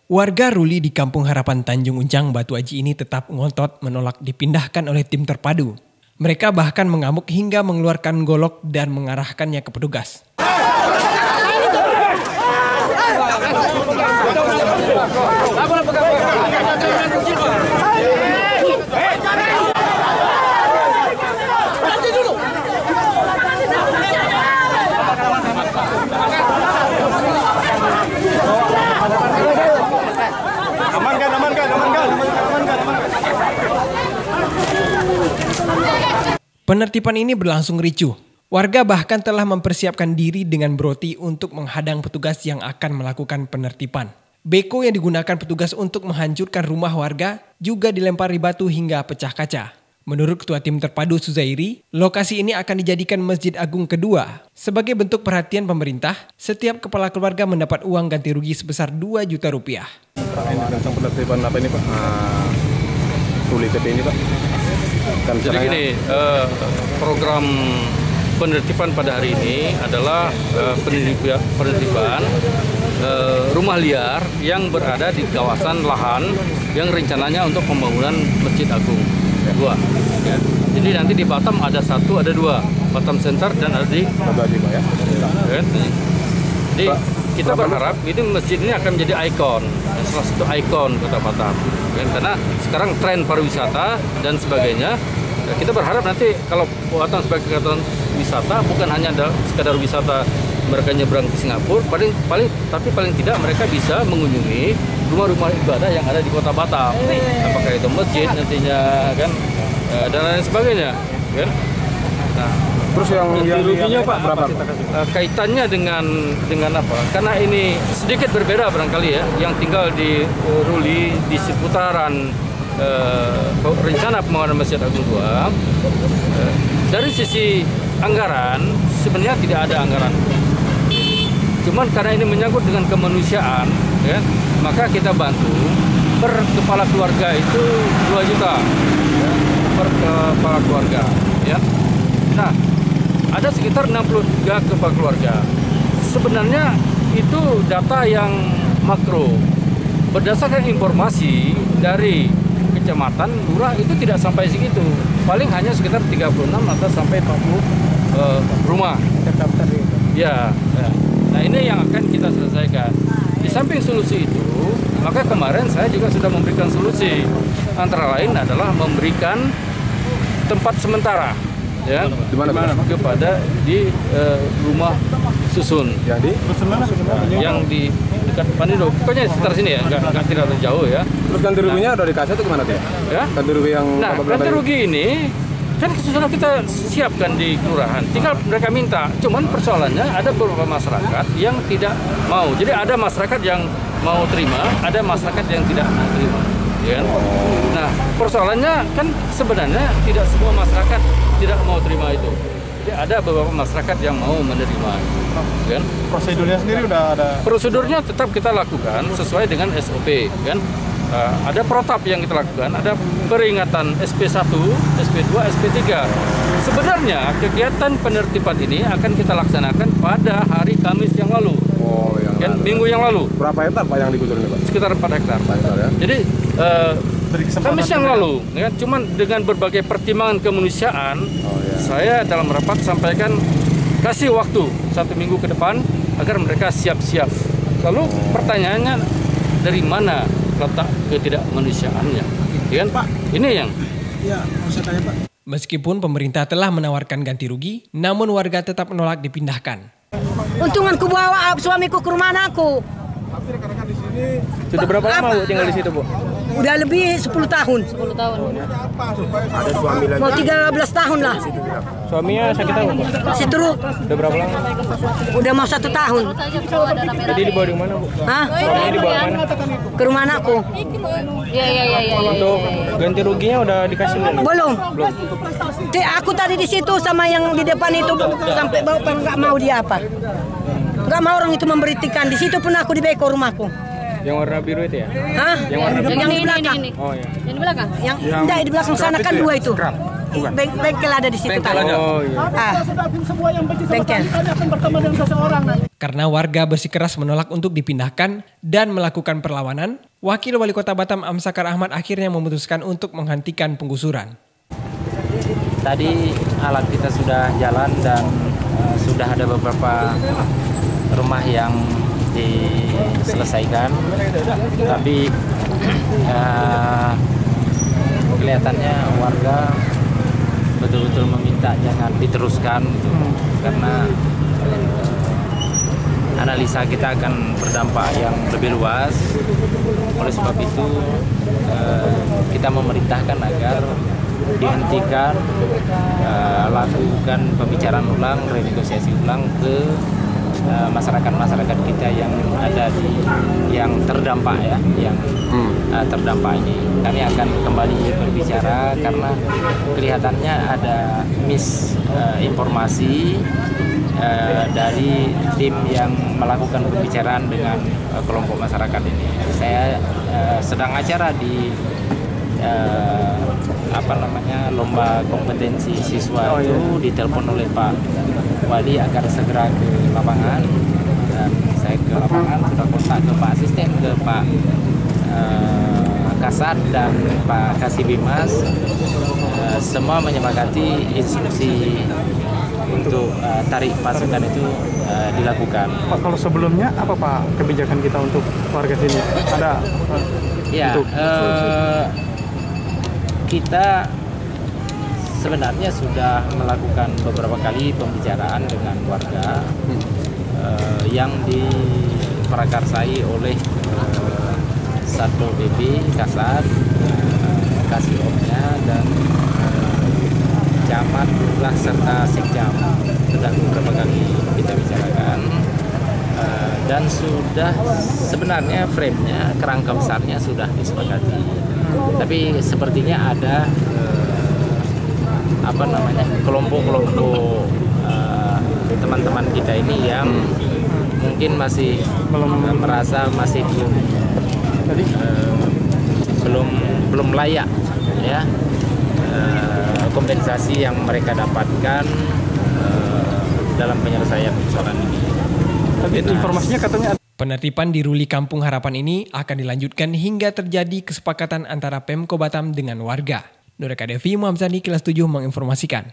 Warga Ruli di Kampung Harapan Tanjung Uncang, Batu Aji ini tetap ngotot menolak dipindahkan oleh tim terpadu. Mereka bahkan mengamuk hingga mengeluarkan golok dan mengarahkannya ke petugas. Penertiban ini berlangsung ricuh. Warga bahkan telah mempersiapkan diri dengan broti untuk menghadang petugas yang akan melakukan penertiban. Beko yang digunakan petugas untuk menghancurkan rumah warga juga dilempari batu hingga pecah kaca. Menurut Ketua Tim Terpadu Suzairi, lokasi ini akan dijadikan Masjid Agung kedua. Sebagai bentuk perhatian pemerintah, setiap kepala keluarga mendapat uang ganti rugi sebesar 2 juta rupiah. Tentang penertiban apa ini Pak? Ruli TP ini Pak? Jadi gini, program penertiban pada hari ini adalah penertiban rumah liar yang berada di kawasan lahan yang rencananya untuk pembangunan Masjid Agung 2. Ya. Jadi nanti di Batam ada 1, ada 2, Batam Center dan ada di Batu Aji Pak ya. Jadi kita berharap ini masjid ini akan menjadi ikon, salah satu ikon Kota Batam. Karena sekarang tren pariwisata dan sebagainya, kita berharap nanti kalau Batam sebagai kota wisata bukan hanya ada sekadar wisata mereka nyebrang ke Singapura, tapi paling tidak mereka bisa mengunjungi rumah-rumah ibadah yang ada di Kota Batam. Apakah itu masjid nantinya kan dan lain sebagainya, kan? Nah, terus yang ruginya Pak berapa? Kaitannya dengan apa? Karena ini sedikit berbeda barangkali ya, yang tinggal di Ruli di seputaran rencana pembangunan Masjid Agung 2. Dari sisi anggaran sebenarnya tidak ada anggaran. Cuman karena ini menyangkut dengan kemanusiaan, ya, maka kita bantu per kepala keluarga itu 2 juta, ya, per kepala keluarga, ya. Nah, ada sekitar 63 kepala keluarga. Sebenarnya itu data yang makro. Berdasarkan informasi dari kecamatan, lurah itu tidak sampai segitu. Paling hanya sekitar 36 atau sampai 40 rumah. Ya, ya. Nah ini yang akan kita selesaikan. Di samping solusi itu, maka kemarin saya juga sudah memberikan solusi. Antara lain adalah memberikan tempat sementara. Ya, di mana kepada di rumah susun yang di dekat Pandido, pokoknya sekitar sini ya, nggak tidak jauh ya. Terus ganti ruginya udah dikasih itu gimana tuh ya? Ganti rugi yang ganti rugi ini kan sudah kita siapkan di kelurahan, tinggal mereka minta. Cuman persoalannya ada beberapa masyarakat yang tidak mau. Jadi ada masyarakat yang mau terima, ada masyarakat yang tidak mau terima. Ya. Nah, persoalannya kan sebenarnya tidak semua masyarakat tidak mau terima itu. Jadi ada beberapa masyarakat yang mau menerima. Kan? Prosedurnya sendiri udah ada? Prosedurnya tetap kita lakukan sesuai dengan SOP. Kan? Ada protap yang kita lakukan, ada peringatan SP1, SP2, SP3. Sebenarnya kegiatan penertiban ini akan kita laksanakan pada hari Kamis yang lalu. Oh, yang kan, minggu yang lalu. Berapa hektar Pak yang digusur ini Pak? Sekitar 4 hektar. 4 hektar ya? Jadi Kamis yang lalu, ya, cuman dengan berbagai pertimbangan kemanusiaan, saya dalam rapat sampaikan kasih waktu 1 minggu ke depan agar mereka siap-siap. Lalu pertanyaannya dari mana letak ketidakmanusiaannya? Ya kan Pak? Ini yang. Ya, maksud saya Pak. Meskipun pemerintah telah menawarkan ganti rugi, namun warga tetap menolak dipindahkan. Untungan ku bawa suamiku ke rumah anakku. Sudah berapa lama Bu tinggal di situ Bu? Udah lebih 10 tahun. 10 tahun. Ada suami lagi. Mau 13 tahun lah. Suaminya sakit apa Bu? Stroke. Udah berapa lama? Udah mau 1 tahun. Jadi dibawa di mana Bu? Hah? Suaminya dibawa ke mana? Ke rumah anakku. Iya. Untuk ganti ruginya udah dikasih belum? Belum. Aku tadi di situ sama yang di depan itu sampai bau nggak mau dia apa. Nggak mau orang itu memberitikan. Di situ pun aku di beko rumahku. Yang warna biru itu ya? Hah? Yang warna biru. Yang di belakang. Oh iya. Yang di belakang? Yang enggak di belakang sana kan 2 itu. bengkel ada di situ. Bengkel ada. Oh iya. Bengkel. Karena warga bersikeras menolak untuk dipindahkan dan melakukan perlawanan, Wakil Wali Kota Batam Amsakar Ahmad akhirnya memutuskan untuk menghentikan penggusuran. Tadi alat kita sudah jalan dan sudah ada beberapa rumah yang diselesaikan, tapi kelihatannya warga betul-betul meminta jangan diteruskan gitu, karena analisa kita akan berdampak yang lebih luas. Oleh sebab itu kita memerintahkan agar dihentikan, lakukan pembicaraan ulang, renegosiasi ulang ke masyarakat kita yang ada yang terdampak ya, yang terdampak ini. Kami akan kembali berbicara karena kelihatannya ada misinformasi dari tim yang melakukan pembicaraan dengan kelompok masyarakat ini. Saya sedang acara di lomba kompetensi siswa itu ditelepon oleh Pak Wali agar segera ke lapangan, dan saya ke lapangan sudah kontak ke Pak Asisten, ke Pak Kasat dan Pak Kasibimas, semua menyepakati instruksi untuk tarik pasukan itu dilakukan. Pak, kalau sebelumnya apa Pak kebijakan kita untuk warga sini? Ada ya, kita sebenarnya sudah melakukan beberapa kali pembicaraan dengan warga yang diprakarsai oleh Satpol PP, Kasat, Kasiopnya dan Camat, Lurah serta Sekjam. Sudah beberapa kali kita bicarakan dan sudah sebenarnya frame-nya, kerangka besarnya sudah disepakati. Tapi sepertinya ada kelompok-kelompok teman-teman kita ini yang mungkin masih merasa masih belum layak ya, kompensasi yang mereka dapatkan dalam penyelesaian persoalan ini. Tapi informasinya katanya Penertiban di Ruli Kampung Harapan ini akan dilanjutkan hingga terjadi kesepakatan antara Pemko Batam dengan warga. Nur Eka Devi, Muhammad Zani, Kelas 7 menginformasikan.